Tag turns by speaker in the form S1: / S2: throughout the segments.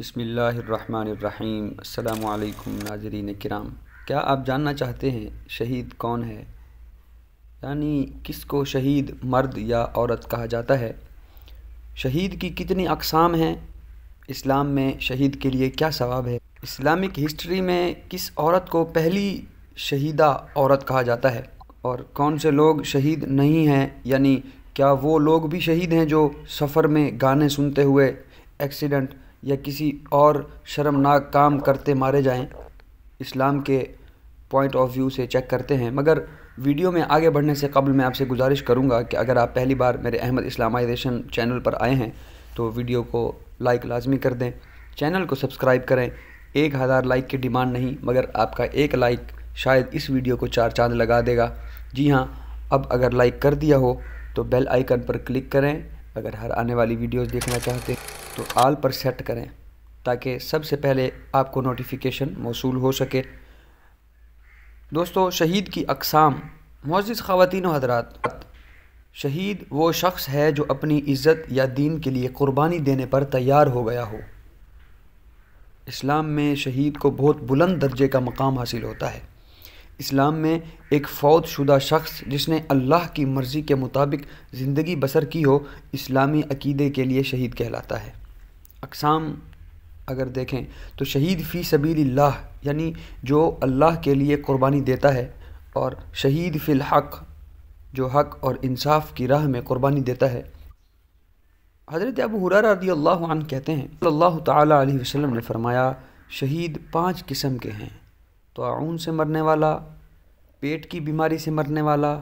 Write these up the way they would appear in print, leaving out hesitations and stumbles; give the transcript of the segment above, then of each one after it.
S1: بسم اللہ الرحمن الرحیم۔ السلام علیکم ناظرین کرام، کیا آپ جاننا چاہتے ہیں شہید کون ہے؟ یعنی کس کو شہید مرد یا عورت کہا جاتا ہے؟ شہید کی کتنی اقسام ہیں؟ اسلام میں شہید کے لیے کیا ثواب ہے؟ اسلامک ہسٹری میں کس عورت کو پہلی شہیدہ عورت کہا جاتا ہے؟ اور کون سے لوگ شہید نہیں ہیں؟ یعنی کیا وہ لوگ بھی شہید ہیں جو سفر میں گانے سنتے ہوئے ایکسیڈنٹ یا کسی اور شرمناک کام کرتے مارے جائیں؟ اسلام کے پوائنٹ آف ویو سے چیک کرتے ہیں، مگر ویڈیو میں آگے بڑھنے سے قبل میں آپ سے گزارش کروں گا کہ اگر آپ پہلی بار میرے احمد اسلامائزیشن چینل پر آئے ہیں تو ویڈیو کو لائک لازمی کر دیں، چینل کو سبسکرائب کریں۔ 1000 لائک کی ڈیمانڈ نہیں، مگر آپ کا ایک لائک شاید اس ویڈیو کو 4 چاند لگا دے گا۔ جی ہاں، اب اگر لائک کر دیا ہو تو بیل آئیکن پر کلک کریں۔ اگر ہر آنے والی ویڈیوز دیکھنا چاہتے ہیں تو آل پر سیٹ کریں تاکہ سب سے پہلے آپ کو نوٹیفیکیشن موصول ہو سکے۔ دوستو، شہید کی اقسام۔ معزز خواتین و حضرات، شہید وہ شخص ہے جو اپنی عزت یا دین کے لیے قربانی دینے پر تیار ہو گیا ہو۔ اسلام میں شہید کو بہت بلند درجے کا مقام حاصل ہوتا ہے۔ اسلام میں ایک فوت شدہ شخص جس نے اللہ کی مرضی کے مطابق زندگی بسر کی ہو، اسلامی عقیدے کے لیے شہید کہلاتا ہے۔ اقسام اگر دیکھیں تو شہید فی سبیل اللہ یعنی جو اللہ کے لیے قربانی دیتا ہے، اور شہید فی الحق جو حق اور انصاف کی راہ میں قربانی دیتا ہے۔ حضرت ابو ہریرہ رضی اللہ عنہ کہتے ہیں، صلی اللہ تعالیٰ علیہ وسلم نے فرمایا، شہید 5 قسم کے ہیں: طاعون سے مرنے والا، پیٹ کی بیماری سے مرنے والا،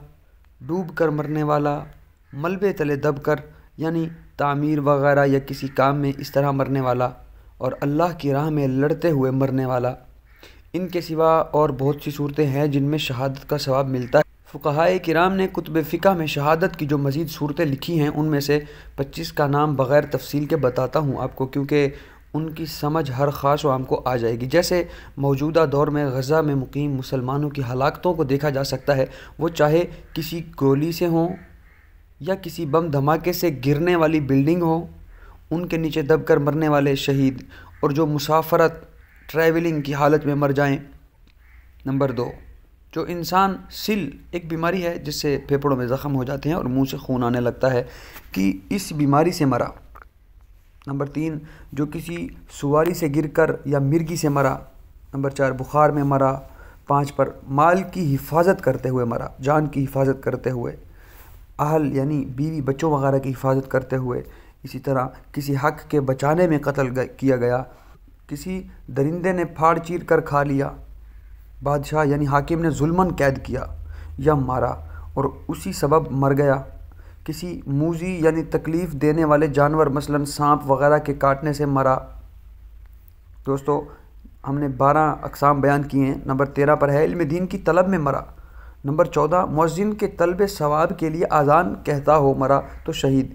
S1: ڈوب کر مرنے والا، ملبے تلے دب کر یعنی تعمیر وغیرہ یا کسی کام میں اس طرح مرنے والا، اور اللہ کی راہ میں لڑتے ہوئے مرنے والا۔ ان کے سوا اور بہت سی صورتیں ہیں جن میں شہادت کا ثواب ملتا ہے۔ فقہائے کرام نے کتب فقہ میں شہادت کی جو مزید صورتیں لکھی ہیں ان میں سے 25 کا نام بغیر تفصیل کے بتاتا ہوں آپ کو، کیونکہ ان کی سمجھ ہر خاص و عام کو آ جائے گی۔ جیسے موجودہ دور میں غزہ میں مقیم مسلمانوں کی ہلاکتوں کو دیکھا جا سکتا ہے، وہ چاہے کسی گولی سے ہوں یا کسی بم دھماکے سے گرنے والی بلڈنگ ہو، ان کے نیچے دب کر مرنے والے شہید، اور جو مسافرت ٹریولنگ کی حالت میں مر جائیں۔ نمبر 2، جو انسان سل ایک بیماری ہے جس سے پھیپھڑوں میں زخم ہو جاتے ہیں اور منہ سے خون آنے لگتا ہے، کہ اس بیماری سے مرا۔ نمبر 3، جو کسی سواری سے گر کر یا مرگی سے مرا۔ نمبر 4، بخار میں مرا۔ 5 پر مال کی حفاظت کرتے ہوئے مرا، جان کی حفاظت کرتے ہوئے، اہل یعنی بیوی بچوں وغیرہ کی حفاظت کرتے ہوئے۔ اسی طرح کسی حق کے بچانے میں قتل کیا گیا، کسی درندے نے پھاڑ چیر کر کھا لیا، بادشاہ یعنی حاکم نے ظلماً قید کیا یا مارا اور اسی سبب مر گیا، کسی موذی یعنی تکلیف دینے والے جانور مثلاً سانپ وغیرہ کے کاٹنے سے مرا۔ دوستو، ہم نے 12 اقسام بیان کیے ہیں۔ نمبر 13 پر ہے علم دین کی طلب میں مرا۔ نمبر 14، مؤذن کے طلب ثواب کے لیے اذان کہتا ہو مرا تو شہید،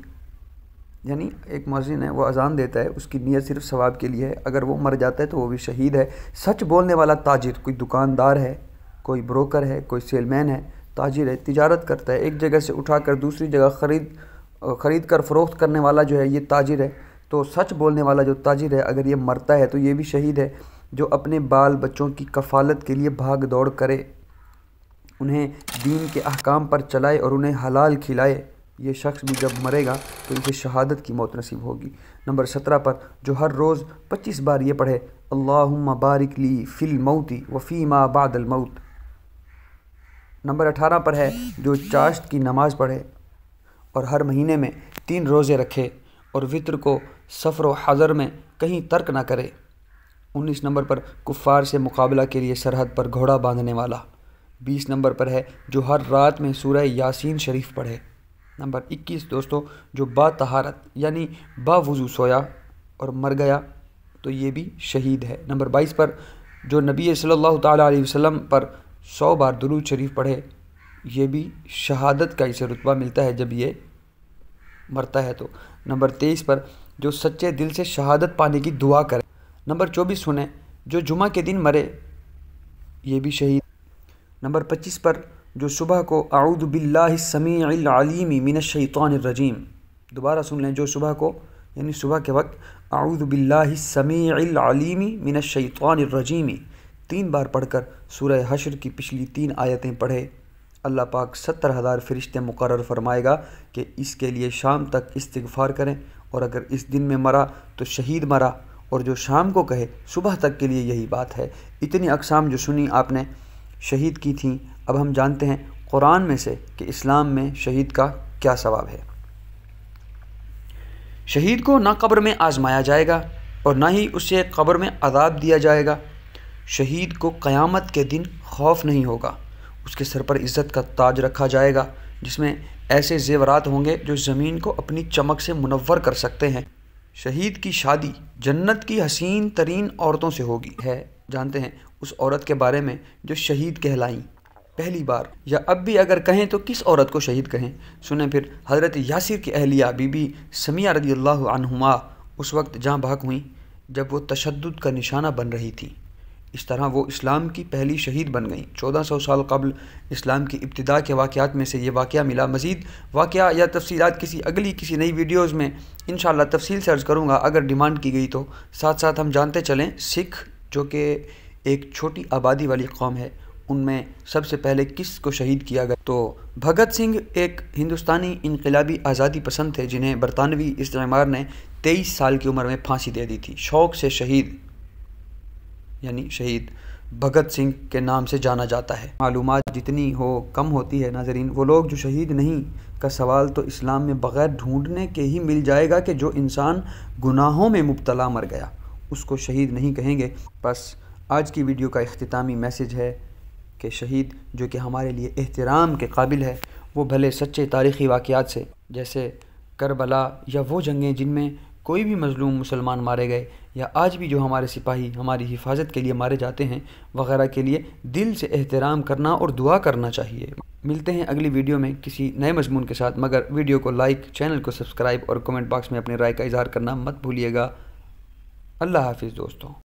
S1: یعنی ایک مؤذن ہے وہ اذان دیتا ہے، اس کی نیت صرف ثواب کے لیے ہے، اگر وہ مر جاتا ہے تو وہ بھی شہید ہے۔ سچ بولنے والا تاجر، کوئی دکاندار ہے، کوئی بروکر ہے، کوئی سیل مین ہے، تاجر ہے، تجارت کرتا ہے، ایک جگہ سے اٹھا کر دوسری جگہ خرید کر فروخت کرنے والا جو ہے یہ تاجر ہے۔ تو سچ بولنے والا جو تاجر ہے اگر یہ مرتا ہے تو یہ بھی شہید ہے۔ جو اپنے بال بچوں کی کفالت کے لیے بھاگ دوڑ کرے، انہیں دین کے احکام پر چلائے اور انہیں حلال کھلائے، یہ شخص بھی جب مرے گا تو اسے شہادت کی موت نصیب ہوگی۔ نمبر 17 پر جو ہر روز 25 بار یہ پڑھے، اللہم بارک لی فی الموت وفی ما بعد الموت۔ نمبر 18 پر ہے جو چاشت کی نماز پڑھے اور ہر مہینے میں 3 روزے رکھے اور وطر کو سفر و حضر میں کہیں ترک نہ کرے۔ 19 نمبر پر کفار سے مقابلہ کے لیے سرحد پر گھوڑا باندھنے والا۔ 20 نمبر پر ہے جو ہر رات میں سورہ یاسین شریف پڑھے۔ نمبر 21 دوستو، جو با طہارت یعنی با وضو سویا اور مر گیا تو یہ بھی شہید ہے۔ نمبر 22 پر جو نبی صلی اللہ تعالیٰ علیہ وسلم پر 100 بار درود شریف پڑھے، یہ بھی شہادت کا اسے رتبہ ملتا ہے جب یہ مرتا ہے تو۔ نمبر 23 پر جو سچے دل سے شہادت پانے کی دعا کرے۔ نمبر 24 سنیں، جو جمعہ کے دن مرے یہ بھی شہید۔ نمبر 25 پر جو صبح کو اعوذ باللہ السمیع العلیم من الشیطان الرجیم، دوبارہ سن لیں، جو صبح کو یعنی صبح کے وقت اعوذ باللہ السمیع العلیم من الشیطان الرجیم 3 بار پڑھ کر سورہ حشر کی پچھلی 3 آیتیں پڑھے، اللہ پاک 70,000 فرشتے مقرر فرمائے گا کہ اس کے لیے شام تک استغفار کریں، اور اگر اس دن میں مرا تو شہید مرا، اور جو شام کو کہے صبح تک کے لیے یہی بات ہے۔ اتنی اقسام جو سنی آپ نے شہید کی تھیں، اب ہم جانتے ہیں قرآن میں سے کہ اسلام میں شہید کا کیا ثواب ہے۔ شہید کو نہ قبر میں آزمایا جائے گا اور نہ ہی اسے قبر میں عذاب دیا جائے گا۔ شہید کو قیامت کے دن خوف نہیں ہوگا، اس کے سر پر عزت کا تاج رکھا جائے گا جس میں ایسے زیورات ہوں گے جو زمین کو اپنی چمک سے منور کر سکتے ہیں۔ شہید کی شادی جنت کی حسین ترین عورتوں سے ہوگی ہے۔ جانتے ہیں اس عورت کے بارے میں جو شہید کہلائیں پہلی بار، یا اب بھی اگر کہیں تو کس عورت کو شہید کہیں؟ سنیں پھر حضرت یاسر کی اہلیہ بی بی سمیہ رضی اللہ عنہما اس وقت جاں بحق ہوئیں جب وہ تشدد کا نشانہ بن رہی تھیں۔ اس طرح وہ اسلام کی پہلی شہید بن گئیں۔ 1400 سال قبل اسلام کی ابتدا کے واقعات میں سے یہ واقعہ ملا۔ مزید واقعہ یا تفصیلات کسی نئی ویڈیوز میں انشاءاللہ تفصیل سے عرض کروں گا اگر ڈیمانڈ کی گئی تو۔ ساتھ ساتھ ہم جانتے چلیں سکھ جو کہ ایک چھوٹی آبادی والی قوم ہے، ان میں سب سے پہلے کس کو شہید کیا گیا؟ تو بھگت سنگھ ایک ہندوستانی انقلابی آزادی پسند تھے جنہیں برطانوی استعمار نے 23 سال کی عمر میں پھانسی دے دی تھی۔ شوق سے شہید یعنی شہید بھگت سنگھ کے نام سے جانا جاتا ہے۔ معلومات جتنی ہو کم ہوتی ہے ناظرین۔ وہ لوگ جو شہید نہیں کا سوال تو اسلام میں بغیر ڈھونڈنے کے ہی مل جائے گا کہ جو انسان گناہوں میں مبتلا مر گیا اس کو شہید نہیں کہیں گے۔ بس آج کی ویڈیو کا اختتامی میسج ہے کہ شہید جو کہ ہمارے لیے احترام کے قابل ہے، وہ بھلے سچے تاریخی واقعات سے جیسے کربلا یا وہ جنگیں جن میں کوئی بھی مظلوم مسلمان مارے گئے، یا آج بھی جو ہمارے سپاہی ہماری حفاظت کے لیے مارے جاتے ہیں وغیرہ کے لیے دل سے احترام کرنا اور دعا کرنا چاہیے۔ ملتے ہیں اگلی ویڈیو میں کسی نئے مضمون کے ساتھ، مگر ویڈیو کو لائک، چینل کو سبسکرائب اور کمنٹ باکس میں اپنی رائے کا اظہار کرنا مت بھولیے گا۔ اللہ حافظ دوستوں۔